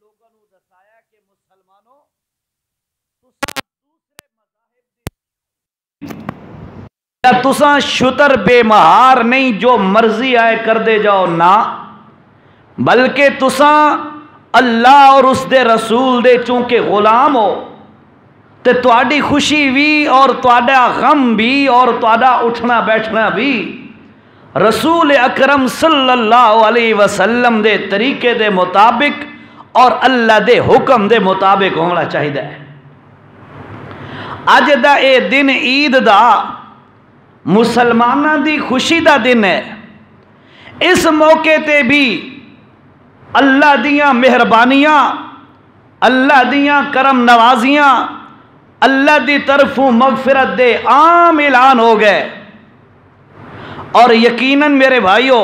لوگوں کو دسایا کہ مسلمانوں تساں دوسرے مذاہب تساں شتر بے مہار نہیں جو مرضی آئے کر دے جاؤ نا، بلکہ تساں اللہ اور اس دے رسول دے چونکہ غلام ہو تے تواڈی خوشی بھی اور تواڈا غم بھی اور تواڈا اٹھنا بیٹھنا بھی رسول اکرم صلی اللہ علیہ وسلم دے طریقے دے مطابق اور اللہ دے حکم دے مطابق ہونا چاہیے۔ اج دا اے دن عید دا مسلمانوں دی خوشی دا دن ہے۔ اس موقع تے بھی اللہ دیاں مہربانیاں، اللہ دیاں کرم نوازیاں، اللہ دی طرفوں مغفرت دے عام اعلان ہو گئے۔ اور یقیناً میرے بھائیو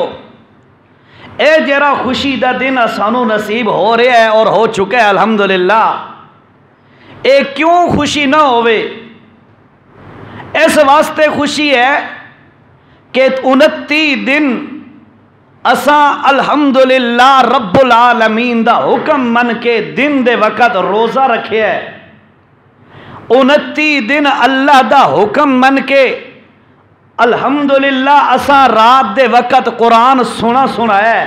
اے جرا خوشی دا دن سانو نصیب ہو رہا ہے اور ہو چکا ہے الحمدللہ، اے کیوں خوشی نہ ہوئے؟ اس واسطے خوشی ہے کہ 29 دن اساں الحمدللہ رب العالمین دا حکم من کے دن دے وقت روزہ رکھے ہے، 29 دن اللہ دا حکم من کے الحمدللہ اساں رات دے وقت قرآن سنا ہے،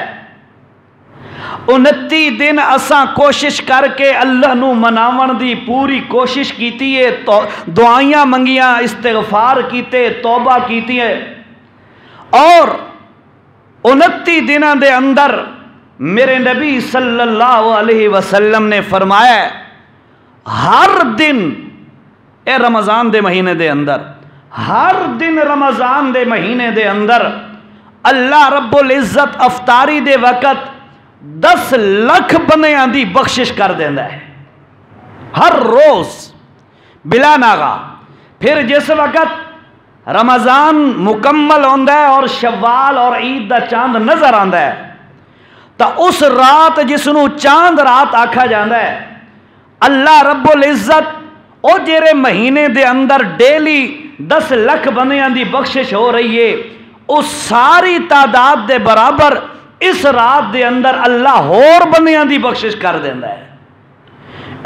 29 دن اساں کوشش کر کے اللہ نو مناون دی پوری کوشش کیتی ہے، دعائیاں منگیاں، استغفار کیتے، توبہ کیتی ہے۔ اور 29 دنوں دے اندر میرے نبی صلی اللہ علیہ وسلم نے فرمایا ہر دن اے رمضان دے مہینے دے اندر، ہر دن رمضان دے مہینے دے اندر اللہ رب العزت افطاری دے وقت 10 لاکھ بندیاں دی بخشش کر دیندہ ہے، ہر روز بلا ناغا۔ پھر جس وقت رمضان مکمل ہوندہ ہے اور شوال اور عید دا چاند نظر آندہ ہے تا اس رات جسنو چاند رات آکھا جاندہ ہے، اللہ رب العزت او جیرے مہینے دے اندر ڈیلی 10 لاکھ بندیاں دی بخشش ہو رہی ہے، اس ساری تعداد دے برابر اس رات دے اندر اللہ اور بندیاں دی بخشش کر دیندہ ہے۔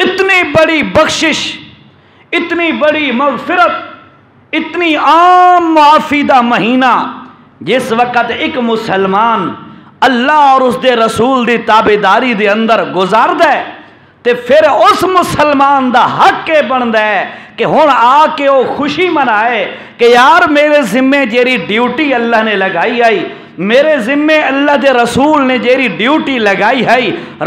اتنی بڑی بخشش، اتنی بڑی مغفرت، اتنی عام معافی دا مہینہ جس وقت ایک مسلمان اللہ اور اس دے رسول دی تابعداری دے اندر گزار دے تے پھر اس مسلمان دا حق کے بندہ ہے کہ ہون آ کے وہ خوشی منائے کہ یار میرے ذمے جیری ڈیوٹی اللہ نے لگائی آئی، میرے ذمے اللہ دے رسول نے جیری ڈیوٹی لگائی ہے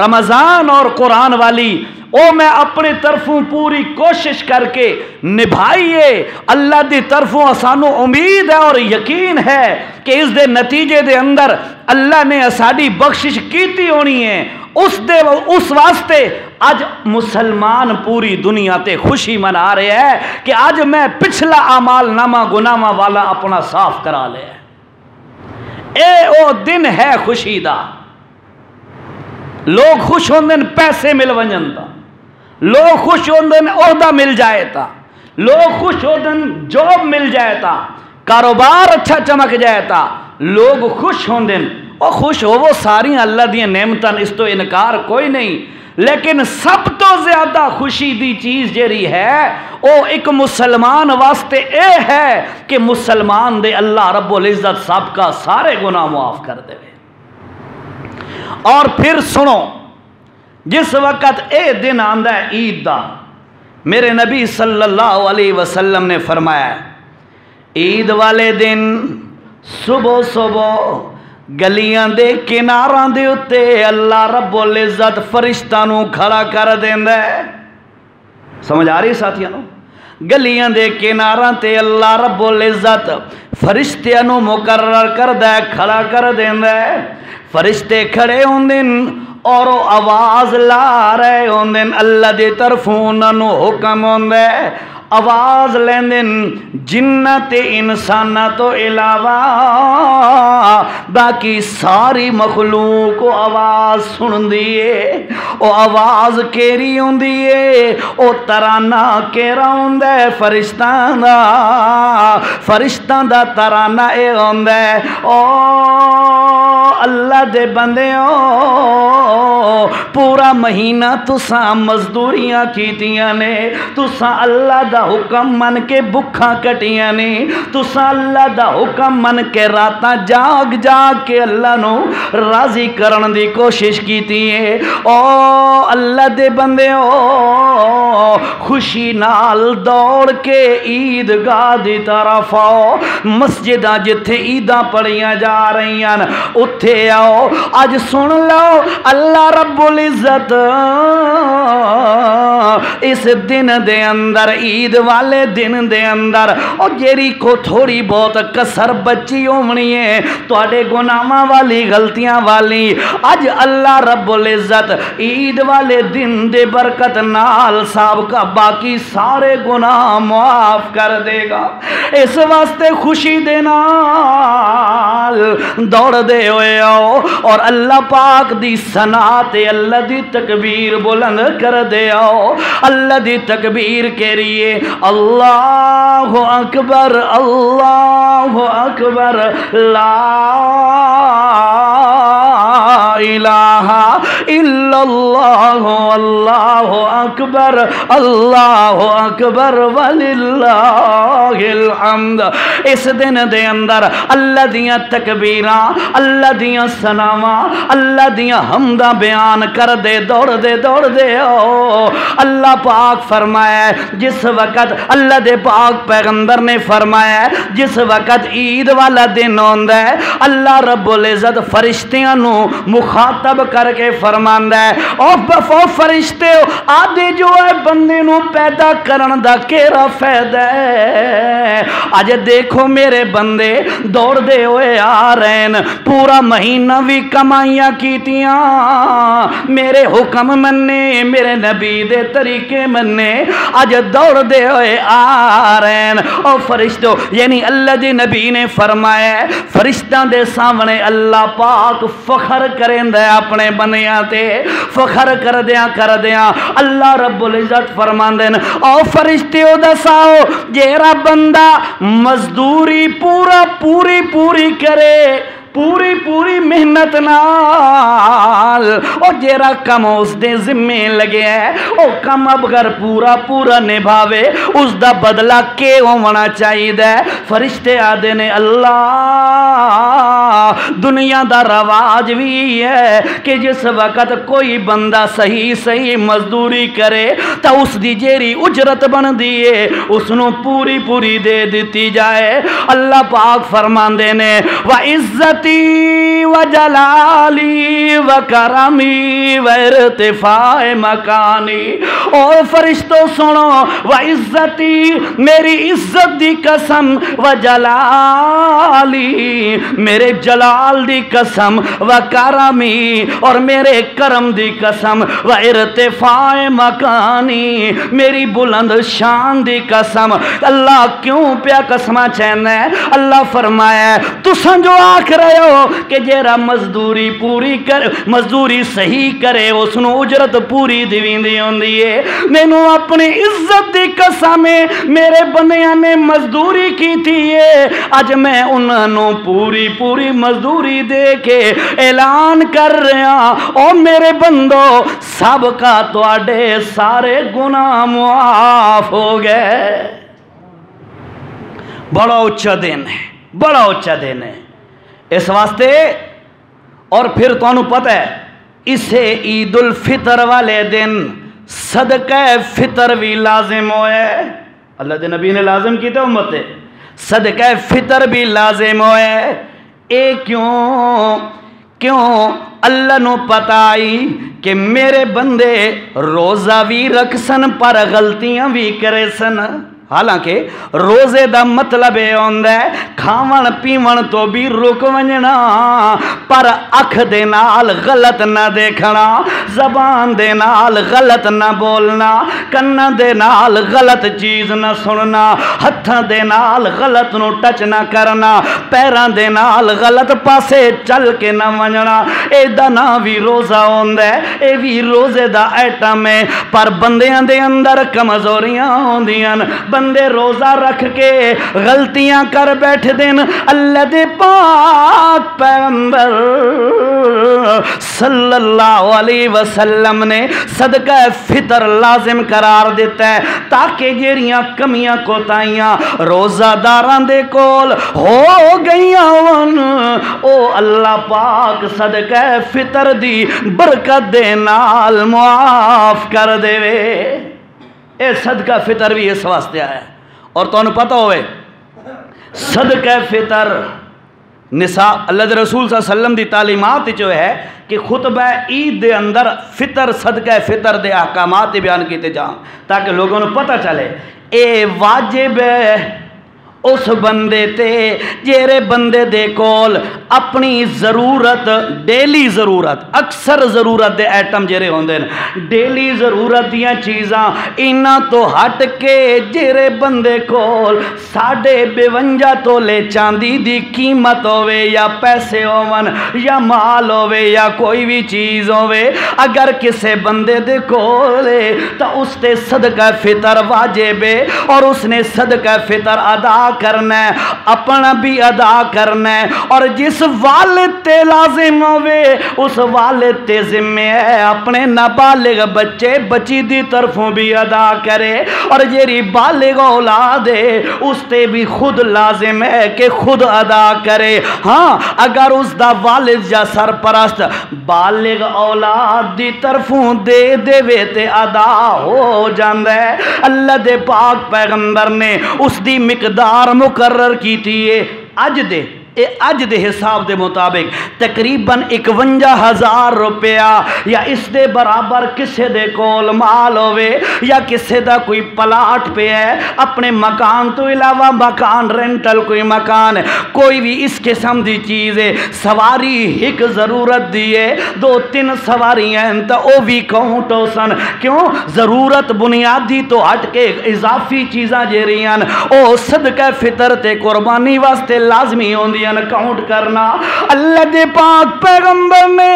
رمضان اور قرآن والی، او میں اپنے طرفوں پوری کوشش کر کے نبھائیے۔ اللہ دی طرفوں اسانو امید ہے اور یقین ہے کہ اس دے نتیجے دے اندر اللہ نے اساڑی بخشش کیتی ہونی ہے۔ اس واسطے آج مسلمان پوری دنیا تے خوشی منا رہے ہیں کہ آج میں پچھلا اعمال نامہ گناہ والا اپنا صاف کرا لے۔ اے او دن ہے خوشی دا، لوگ خوش ہوندن پیسے مل ونجن تا، لوگ خوش ہوندن عہدہ مل جائے تا، لوگ خوش ہوندن جاب مل جائے تا، کاروبار اچھا چمک جائے تا، لوگ خوش ہوندن اور خوش ہو وہ ساری اللہ دیا نعمتاں، اس تو انکار کوئی نہیں، لیکن سب تو زیادہ خوشی دی چیز جیری ہے او ایک مسلمان واسطے اے ہے کہ مسلمان دے اللہ رب العزت سب کا سارے گناہ معاف کر دے۔ اور پھر سنو جس وقت اے دن آندہ ہے عید دا، میرے نبی صلی اللہ علیہ وسلم نے فرمایا عید والے دن صبح صبح گلیاں دے کناراں دے اتے اللہ رب العزت فرشتہ نو کھڑا کر دیندہ ہے۔ سمجھ آ رہی ساتھیاں نو؟ گلیاں دے کناراں تے اللہ رب العزت فرشتہ نو مقرر کر دے، کھڑا کر دیندہ ہے۔ فرشتے کھڑے ہوندن اور آواز لا رہے ہوندن، اللہ دے طرفوں انہوں حکم ہوندے، آواز لیندن جنت انسانہ تو علاوہ باقی ساری مخلوق کو آواز سن دیئے۔ او آواز کیری ہوں دیئے، او ترانہ کیرا ہوں دے فرشتان دا ترانہ اے ہوں دے، او اللہ دے بندے پورا مہینہ تساں مزدوریاں کیتیاں نے، تساں اللہ دا حکم من کے بکھاں کٹیاں نے، تساں اللہ دا حکم من کے راتاں جاگ جاگ کے اللہ نو راضی کرن دی کوشش کیتی ہے۔ او اللہ دے بندے خوشی نال دوڑ کے عیدگاہ دی طرف آؤ، مسجداں جتھے عیداں پڑھیاں جا رہی ہیں اتھے آؤ۔ اج سن لو اللہ رب العزت اس دن دے اندر، عید والے دن دے اندر، اور جیری کو تھوڑی بہت کسر بچی ہونی ہے تواڈے گناہاں والی غلطیاں والی، اج اللہ رب العزت عید والے دن دے برکت نال سابقہ باقی سارے گناہ معاف کر دے گا۔ اس واسطے خوشی دے نال دوڑ دے ہوئے آؤ اور اللہ پاک دی ثنا تے اللہ دی تکبیر بلند کر دے آؤ۔ اللہ دی تکبیر کے لیے اللہ اکبر اللہ اکبر لا الہ الا اللہ اللہ اکبر وللہ الحمد۔ اس دن دے اندر اللہ دیاں تکبیراں، اللہ دیاں ثناواں، اللہ دیاں حمداں بیان کر دے، دوڑ دے او۔ اللہ پاک فرمایا جس وقت اللہ دے پاک پیغمبر نے فرمایا جس وقت عید والا دن ہوندا ہے اللہ رب العزت فرشتیاں نو مخاطب کر کے فرماندا ہے او فرشتے آدھے جو ہے بندے نو پیدا کرن دا کیڑا فائدہ ہے؟ اج دیکھو میرے بندے دوڑ دے ہوئے آ رہے ہیں، پورا مہینہ بھی کمائیاں کیتیاں، میرے حکم مننے، میرے نبی دے طریقے مننے، اج دوڑ دے ہوئے آ رہے ہیں۔ او فرشتو یعنی اللہ دے نبی نے فرمایا فرشتاں دے سامنے اللہ پاک فخر کریندا ہے اپنے بندیاں تے، فخر کردیاں اللہ رب العزت فرماندے نے او فرشتیو دساؤ جیڑا بندہ مزدوری پوری کرے، پوری محنت نال، اور جیرا کم اس دے ذمے لگے ہے او کم اب اگر پورا نبھاوے اس دا بدلہ کے ہونا چاہیے۔ فرشتے آدھے نے اللہ دنیا دا رواج بھی ہے کہ جس وقت کوئی بندہ صحیح مزدوری کرے تو اس دی جیری اجرت بن دیئے اس نو پوری دے دیتی جائے۔ اللہ پاک فرماندے نے وَعِزَّتِ وجلالی وکرمی وارتفاع مکانی، اور فرشتوں سنو وعزتی میری عزت دی قسم وجلالی میرے جلال دی قسم وکرمی اور میرے کرم دی قسم وارتفاع مکانی میری بلند شان دی قسم۔ اللہ کیوں پیا قسمہ چہنا ہے؟ اللہ فرمایا تساں جو آکھ رہے ہو کہ جیرا مزدوری پوری کر، مزدوری صحیح کرے اس نو اجرت پوری دیویندی ہوندی ہے، مینوں اپنی عزت دی قسم میرے بندیاں نے مزدوری کی تھی ہے، اج میں انہاں نو پوری مزدوری دے کے اعلان کر رہا او میرے بندو سب کا تواڈے سارے گناہ معاف ہو گئے۔ بڑا اچھا دن ہے، بڑا اچھا دن ہے اس واسطے۔ اور پھر تانوں پتہ ہے اسے عید الفطر والے دن صدقہ فطر بھی لازم ہوئے، اللہ دے نبی نے لازم کیتا امت تے صدقہ فطر بھی لازم ہوئے۔ اے کیوں اللہ نو پتہ آئی کہ میرے بندے روزہ بھی رکھ سن پر غلطیاں بھی کرے سن، حالانکہ روزے دا مطلب یہ ہوتا ہے کھاون پیون تو بھی رک ونجنا، پر اکھ دے نال غلط نہ دیکھنا، زبان دے نال غلط نہ بولنا، کن دے نال غلط چیز نہ سننا، ہتھاں دے نال غلط نو ٹچ نہ کرنا، پیران دے نال غلط پاسے چل کے نہ ونجنا۔ اے دا نا بھی روزہ ہوندا ہے، اے بھی روزے دا ایٹم ہے، پر بندیاں دے اندر کمزوریاں ہوندیاں، بندے روزہ رکھ کے غلطیاں کر بیٹھ دین۔ اللہ دے پاک پیغمبر صلی اللہ علیہ وسلم نے صدقہ فطر لازم قرار دیتا ہے تاکہ جیریاں کمیاں کوتاہیاں روزہ داران دے کول ہو گئیاں ون او اللہ پاک صدقہ فطر دی برکت دے نال معاف کر دے وے۔ اے صدقہ فطر بھی اس واسطے آیا ہے۔ اور تو انہوں پتہ ہوئے صدقہ فطر نساء اللہ دے رسول صلی اللہ علیہ وسلم دی تعلیمات جو ہے کہ خطبہ عید دے اندر فطر صدقہ فطر دے احکامات بیان کیتے جائیں تاکہ لوگوں نے پتہ چلے اے واجب ہے اس بندے تے جیرے بندے دے کول اپنی ضرورت ڈیلی ضرورت اکثر ضرورت دے ایٹم جیرے ہوندے ڈیلی ضرورت دیاں چیزاں انہاں تو ہٹ کے جیرے بندے کول 52 تولے چاندی دی قیمت ہوئے یا پیسے ہوون یا مال ہوئے یا کوئی بھی چیز ہوئے اگر کسے بندے دے کولے تو اس تے صدقہ فطر واجب ہے اور اس نے صدقہ فطر ادا کرنا ہے اپنا بھی ادا کرنا ہے اور جس والد تے لازم ہوئے اس والد تے ذمہ ہے اپنے نابالغ بچے بچی دی طرفوں بھی ادا کرے اور جیری بالغ اولاد ہے اس تے بھی خود لازم ہے کہ خود ادا کرے۔ ہاں اگر اس دا والد یا سرپرست بالغ اولاد دی طرفوں دے دے وے تے ادا ہو جاندہ ہے۔ اللہ دے پاک پیغمبر نے اس دی مقدار مقرر کی تھی اج دے حساب دے مطابق تقریباً 51,000 روپیہ یا اس دے برابر کسے دے کول مال ہوئے یا کسے دا کوئی پلاٹ پہ ہے اپنے مکان تو علاوہ مکان رینٹل کوئی مکان کوئی بھی اس قسم دی چیز ہے سواری ایک ضرورت دیئے 2-3 سواری ہیں تو او بھی کاؤنٹ ہو سن کیوں ضرورت بنیادی تو ہٹ کے اضافی چیزاں جے رہی ہیں او صدقہ فطر تے قربانی واسطے لازمی ہوندی کاؤنٹ کرنا۔ اللہ دے پاک پیغمبر نے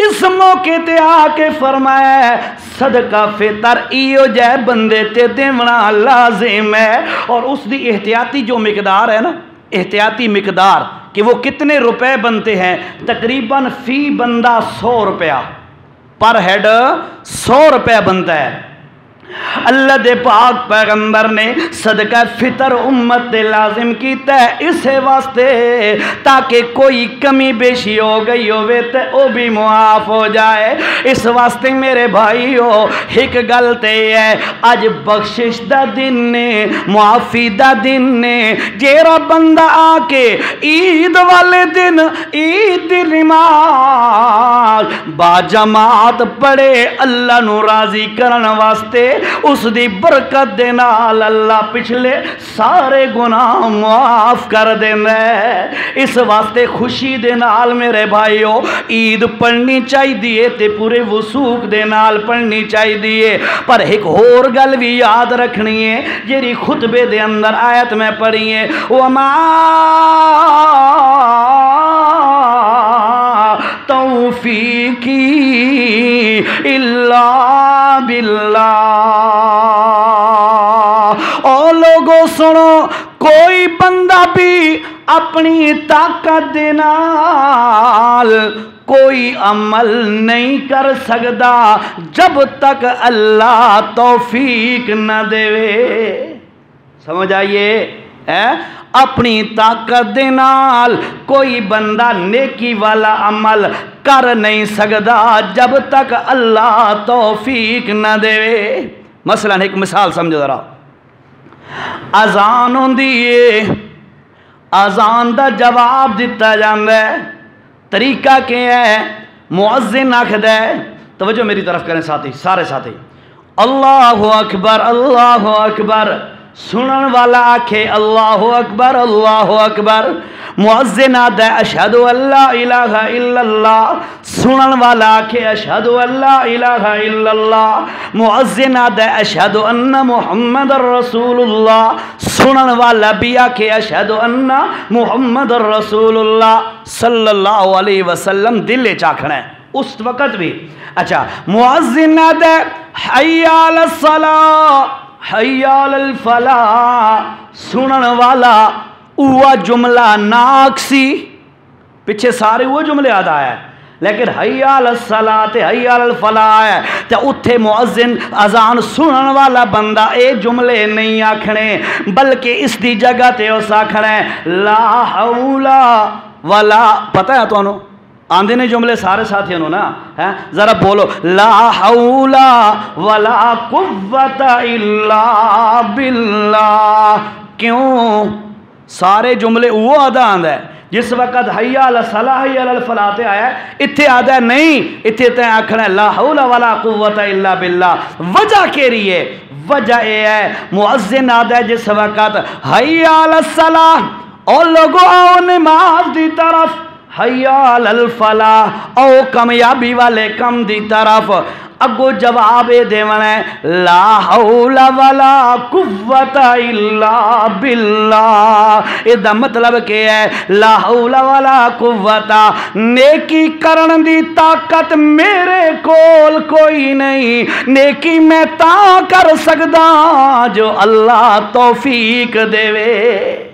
اس موقع تے آ کے فرمایا صدقہ فطر ایو جائے بندے تے دیونا لازم ہے اور اس دی احتیاطی جو مقدار ہے نا احتیاطی مقدار کہ وہ کتنے روپے بنتے ہیں تقریباً فی بندہ 100 روپیہ پر ہیڈ 100 روپے بنتا ہے۔ اللہ دے پاک پیغمبر نے صدقہ فطر امت دے لازم کیتا ہے اسے واسطے تاکہ کوئی کمی بیشی ہو گئی ہوئے تے او بھی معاف ہو جائے۔ اس واسطے میرے بھائیو ایک گلتے ہے آج بخشش دا دن نے معافی دا دن نے جیرا بندہ آ کے عید والے دن عید دی نماز با جماعت پڑھے اللہ نو راضی کرن واسطے اس دی برکت دے نال اللہ پچھلے سارے گناہ معاف کر دینا ہے۔ اس واسطے خوشی دے نال میرے بھائیو عید پڑھنی چاہی دیئے تے پورے وثوق دے نال پڑھنی چاہی دیئے پر ایک اور گل بھی یاد رکھنی ہے جیری خطبے دے اندر آیت میں پڑھی ہے وَمَا توفیقی الا باللہ۔ او لوگوں سنو کوئی بندہ بھی اپنی طاقت دے نال کوئی عمل نہیں کر سکتا جب تک اللہ توفیق نہ دے۔ سمجھ آئیے اپنی طاقت دے نال کوئی بندہ نیکی والا عمل کر نہیں سکتا جب تک اللہ توفیق نہ دے۔ مثلا ایک مثال سمجھو ذرا اذان ہوندی ہے اذان دا جواب دیتا جاندا ہے طریقہ کیا ہے مؤذن آکھدا ہے توجہ میری طرف کریں ساتھی سارے ساتھی اللہ اکبر اللہ اکبر سنن والا آکھے اللہ اکبر مؤذن آدھے اشہد ان لا الہ الا اللہ سنن والا آکھے اشہد ان لا الہ الا اللہ مؤذن آدھے اشہد ان محمد رسول اللہ سنن والا بھی آکھے اشہد ان محمد رسول اللہ صلی اللہ علیہ وسلم دل چاکھنا ہے اس وقت بھی۔ اچھا مؤذن آدھے حی علی الصلاۃ حی علی الفلاح سنن والا وہ جملہ ناکسی پیچھے سارے وہ جملے ادا ہے لیکن حی علی الصلاۃ حی علی الفلاح ہے تے اتھے مؤذن اذان سنن والا بندہ اے جملے نہیں آکھنے بلکہ اس دی جگہ تے اس آکھنا ہے لا حول ولا، پتہ ہے تو آندے نے جملے سارے ساتھیوں نا ذرا بولو لا حول ولا قوت الا باللہ. کیوں سارے جملے وہ ادا آندا ہے جس وقت حی علی الصلاۃ حی علی الفلاح تے آیا اتھے آدھا نہیں، اتھے تے آکھنا لا حول ولا قوت الا باللہ. وجہ کیری ہے؟ وجہ یہ ہے مؤذن آدھا ہے جس وقت حی علی الصلاۃ اور لوگوں آؤ نماز دی طرف، حی علی الفلاح او کامیابی والے کم دی طرف، اگو جواب دیونا ہے لا حول ولا قوت الا باللہ. یہ مطلب کیا ہے لا حول ولا قوت، نیکی کرن دی طاقت میرے کول کوئی نہیں، نیکی میں تا کر سکدا جو اللہ توفیق دے وے.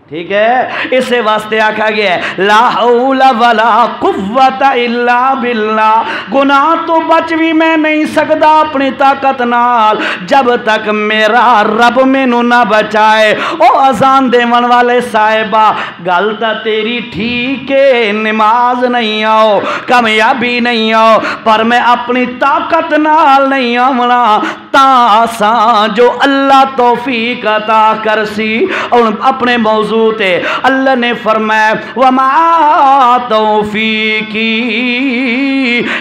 ٹھیک ہے، اسے واسطے آکھا گیا ہے لا حول ولا قوت الا باللہ. گناہ تو بچ بھی میں نہیں سکتا اپنی طاقت نال جب تک میرا رب مینوں نہ بچائے. او اذان دیون والے صاحبہ گل تا تیری ٹھیک ہے، نماز نہیں آؤ کامیابی نہیں آؤ، پر میں اپنی طاقت نال نہیں آونا تا آسان جو اللہ توفیق عطا کرسی. اور اپنے موضوع تے اللہ نے فرمایا وما توفیقی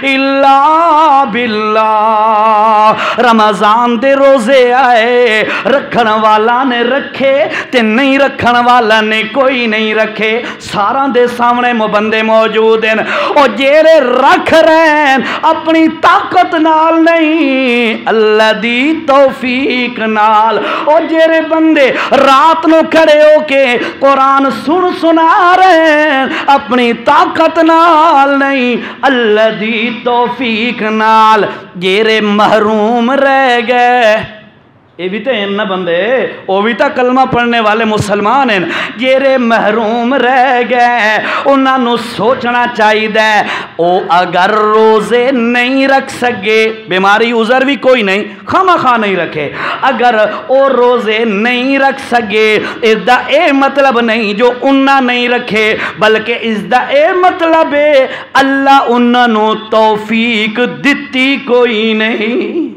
الا باللہ. رمضان دے روزے آئے، رکھن والا نے رکھے تے نہیں رکھن والا نے کوئی نہیں رکھے، سارا دے سامنے بندے موجود ہیں. اور جیرے رکھ رہے ہیں اپنی طاقت نال نہیں اللہ دی توفیق نال. اور جیرے بندے رات نو کھڑے ہو کے قرآن سنا رہے ہیں اپنی طاقت نال نہیں اللہ دی توفیق نال. جیرے محروم رہ گئے، یہ بھی تو ہیں نا بندے، وہ بھی تو کلمہ پڑھنے والے مسلمان ہیں. جیرے محروم رہ گئے انہاں نو سوچنا چاہیے او اگر روزے نہیں رکھ سکے، بیماری عذر بھی کوئی نہیں، خواہ خواہ نہیں رکھے، اگر او روزے نہیں رکھ سکے اس دا اے مطلب نہیں جو انہاں نہیں رکھے، بلکہ اس دا اے مطلب ہے اللہ انہاں نو توفیق دتی کوئی نہیں.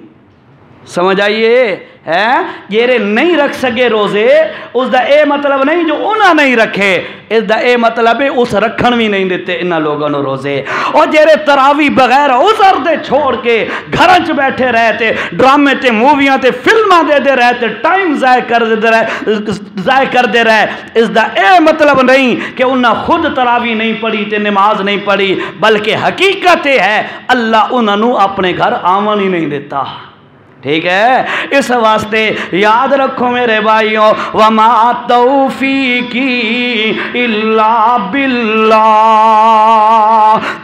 سمجھ آئیے ہے جیرے نہیں رکھ سکے روزے اس دا اے مطلب نہیں جو انہاں نہیں رکھے، اس دا اے مطلب ہے اس رکھن بھی نہیں دیتے انہاں لوگوں نے روزے. اور جیرے تراوی بغیر عذر دے چھوڑ کے گھرن چ بیٹھے رہتے، ڈرامے تے موویاں تے فلماں دے دے رہتے، ٹائم ضائع کر دے رہے، اس دا اے مطلب نہیں کہ انہاں خود تراوی نہیں پڑھی تے نماز نہیں پڑھی، بلکہ حقیقت ہے اللہ انہاں نو اپنے گھر آون ہی نہیں دیتا. ٹھیک ہے، اس واسطے یاد رکھو میرے بھائیوں وما توفیقی الا باللہ.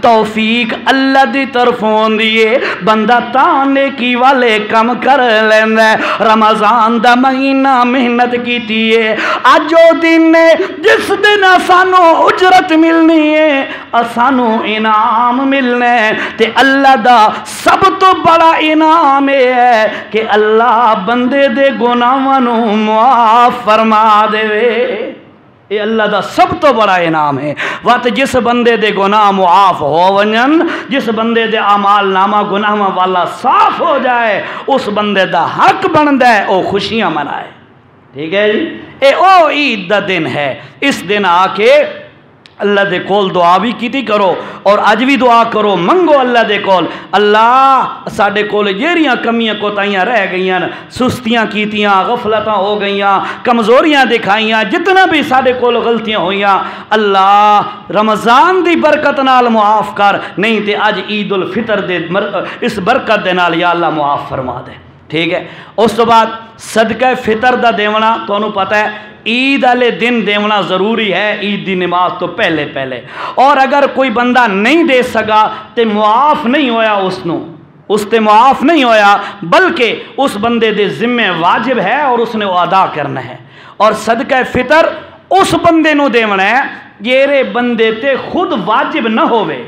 توفیق اللہ دی طرف ہوندی ہے، بندہ تانے کی والے کم کر لینا ہے. رمضان دا مہینہ محنت کیتی ہے، اج او دن ہے جس دن سانو اجرت ملنی ہے، سانو انعام ملنا ہے. تے اللہ دا سب تو بڑا انعام ہے کہ اللہ بندے دے گناہاں نو معاف فرما دے. یہ اللہ دا سب تو بڑا انعام ہے. وقت جس بندے دے گناہ معاف ہو ونجن، جس بندے دے اعمال نامہ گناہاں والا صاف ہو جائے، اس بندے دا حق بندا ہے او خوشیاں منائے. ٹھیک ہے جی، اے او عید دا دن ہے. اس دن آ کے اللہ دے کول دعا بھی کیتی کرو اور اج بھی دعا کرو، منگو اللہ دے کول اللہ ساڈے کول جیڑیاں کمیاں کوتاہیاں رہ گئیاں، سستیاں کیتیاں، غفلتاں ہو گئیاں، کمزوریاں دکھائیاں، جتنا بھی ساڈے کول غلطیاں ہوئیاں اللہ رمضان دی برکت نال معاف کر، نہیں تے اج عید الفطر دے اس برکت دے نال یا اللہ معاف فرما دے. ٹھیک ہے، اس تو بعد صدقہ فطر دا دیونا تانوں پتہ ہے عید والے دن دیونا ضروری ہے، عید دی نماز تو پہلے پہلے. اور اگر کوئی بندہ نہیں دے سکا تے معاف نہیں ہویا، اس تے معاف نہیں ہویا، بلکہ اس بندے دے ذمہ واجب ہے اور اس نے وہ ادا کرنا ہے. اور صدقہ فطر اس بندے نو دیونا ہے جیرے بندے تے خود واجب نہ ہوئے.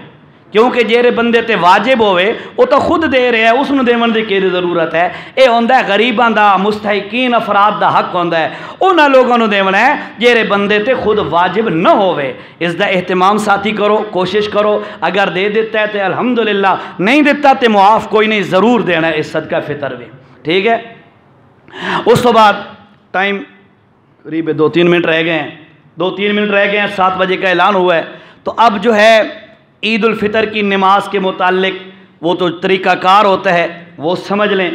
کیونکہ جیرے بندے تے واجب ہوئے وہ تو خود دے رہے ہیں، اس نے دیون دی کی ضرورت ہے۔ اے ہوندہ ہے غریباں دا، مستحقین افراد دا حق ہوندہ ہے، انہاں لوگوں نے دیونا ہے جیرے بندے تے خود واجب نہ ہوئے۔ اس دا اہتمام ساتھی کرو، کوشش کرو، اگر دے دیتا ہے تو الحمدللہ، نہیں دیتا تو معاف کوئی نہیں، ضرور دینا ہے اس صدقہ فطر بھی، ٹھیک ہے۔ اس تو بعد ٹائم قریب 2-3 منٹ رہ گئے ہیں، 2-3 منٹ رہ گئے ہیں، 7 بجے کا اعلان ہوا ہے۔ تو اب جو ہے عید الفطر کی نماز کے متعلق وہ تو طریقہ کار ہوتا ہے، وہ سمجھ لیں،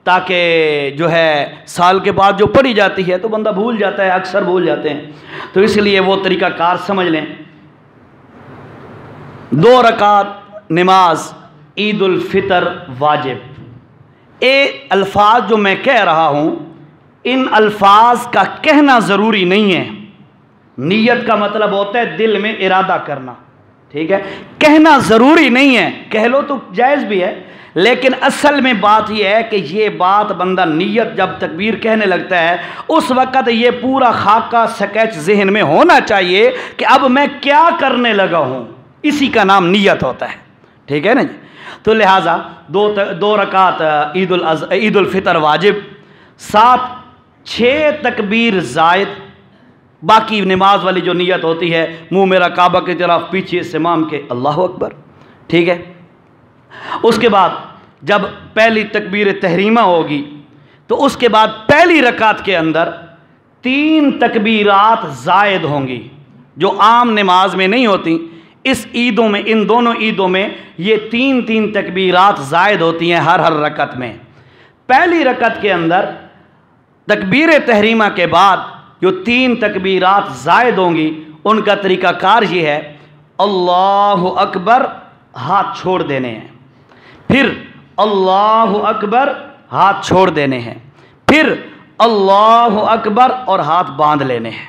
تاکہ جو ہے سال کے بعد جو پڑھی جاتی ہے تو بندہ بھول جاتا ہے، اکثر بھول جاتے ہیں، تو اس لیے وہ طریقہ کار سمجھ لیں۔ 2 رکعت نماز عید الفطر واجب۔ الفاظ جو میں کہہ رہا ہوں ان الفاظ کا کہنا ضروری نہیں ہے، نیت کا مطلب ہوتا ہے دل میں ارادہ کرنا، ٹھیک ہے، کہنا ضروری نہیں ہے، کہہ لو تو جائز بھی ہے، لیکن اصل میں بات یہ ہے کہ یہ بات بندہ نیت جب تکبیر کہنے لگتا ہے اس وقت یہ پورا خاکہ سکیچ ذہن میں ہونا چاہیے کہ اب میں کیا کرنے لگا ہوں، اسی کا نام نیت ہوتا ہے، ٹھیک ہے نا جی۔ تو لہٰذا 2 رکعت عید الفطر واجب، 6 تکبیر زائد، باقی نماز والی جو نیت ہوتی ہے منہ میرا کعبہ کی طرف، پیچھے سے امام کے اللہ اکبر، ٹھیک ہے۔ اس کے بعد جب پہلی تکبیر تحریمہ ہوگی تو اس کے بعد پہلی رکعت کے اندر 3 تکبیرات زائد ہوں گی جو عام نماز میں نہیں ہوتی، اس عیدوں میں، ان دونوں عیدوں میں یہ 3 تکبیرات زائد ہوتی ہیں ہر رکعت میں۔ پہلی رکعت کے اندر تکبیر تحریمہ کے بعد جو 3 تکبیرات زائد ہوں گی ان کا طریقہ کار یہ ہے، اللہ اکبر ہاتھ چھوڑ دینے ہیں، پھر اللہ اکبر ہاتھ چھوڑ دینے ہیں، پھر اللہ اکبر اور ہاتھ باندھ لینے ہیں،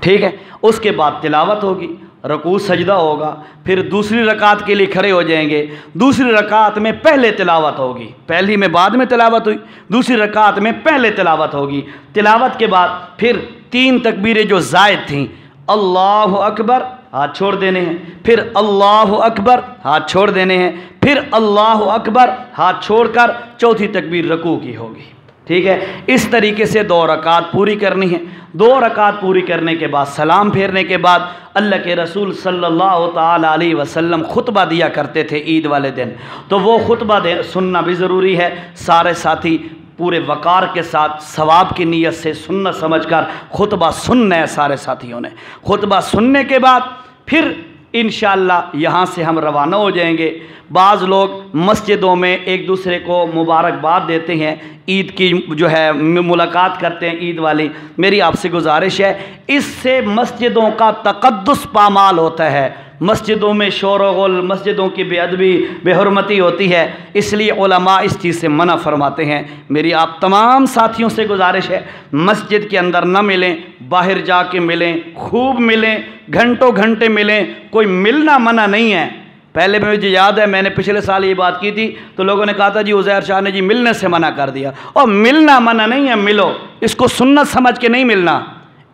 ٹھیک ہے۔ اس کے بعد تلاوت ہوگی، رکوع سجدہ ہوگا، پھر دوسری رکعت کے لیے کھڑے ہو جائیں گے، دوسری رکعت میں پہلے تلاوت ہوگی، پہلی میں بعد میں تلاوت ہوئی، دوسری رکعت میں پہلے تلاوت ہوگی، تلاوت کے بعد پھر 3 تکبیریں جو زائد تھیں، اللہ اکبر ہاتھ چھوڑ دینے ہیں، پھر اللہ اکبر ہاتھ چھوڑ دینے ہیں، پھر اللہ اکبر ہاتھ چھوڑ کر چوتھی تکبیر رکوع کی ہوگی، ٹھیک ہے۔ اس طریقے سے 2 رکعت پوری کرنی ہے۔ 2 رکعت پوری کرنے کے بعد سلام پھیرنے کے بعد اللہ کے رسول صلی اللہ تعالیٰ علیہ وسلم خطبہ دیا کرتے تھے عید والے دن، تو وہ خطبہ سننا بھی ضروری ہے۔ سارے ساتھی پورے وقار کے ساتھ ثواب کی نیت سے سننا سمجھ کر خطبہ سننا ہے سارے ساتھیوں نے۔ خطبہ سننے کے بعد پھر انشاءاللہ یہاں سے ہم روانہ ہو جائیں گے۔ بعض لوگ مسجدوں میں ایک دوسرے کو مبارکباد دیتے ہیں، عید کی جو ہے ملاقات کرتے ہیں عید والی۔ میری آپ سے گزارش ہے، اس سے مسجدوں کا تقدس پامال ہوتا ہے، مسجدوں میں شور و غل، مسجدوں کی بے ادبی، بے حرمتی ہوتی ہے، اس لیے علماء اس چیز سے منع فرماتے ہیں۔ میری آپ تمام ساتھیوں سے گزارش ہے، مسجد کے اندر نہ ملیں، باہر جا کے ملیں، خوب ملیں، گھنٹوں گھنٹے ملیں، کوئی ملنا منع نہیں ہے۔ پہلے مجھے یاد ہے میں نے پچھلے سال یہ بات کی تھی تو لوگوں نے کہا تھا جی عزیر شاہ نے جی ملنے سے منع کر دیا، اور ملنا منع نہیں ہے، ملو، اس کو سنت سمجھ کے نہیں ملنا،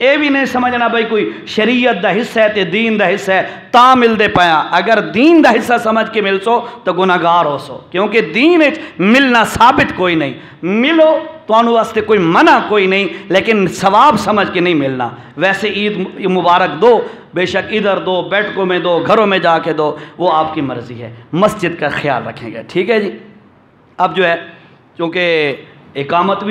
اے بھی نہیں سمجھنا بھائی کوئی شریعت دا حصہ ہے تے دین دا حصہ ہے تا مل دے پایا، اگر دین دا حصہ سمجھ کے مل سو تو گناہگار ہو سو، کیونکہ دین ملنا ثابت کوئی نہیں، ملو تو انہوں واسطے کوئی منع کوئی نہیں، لیکن ثواب سمجھ کے نہیں ملنا۔ ویسے عید مبارک دو، بے شک ادھر دو، بیٹھکوں میں دو، گھروں میں جا کے دو، وہ آپ کی مرضی ہے، مسجد کا خیال رکھیں گے، ٹھیک ہے جی۔ اب جو ہے چونکہ اقامت بھی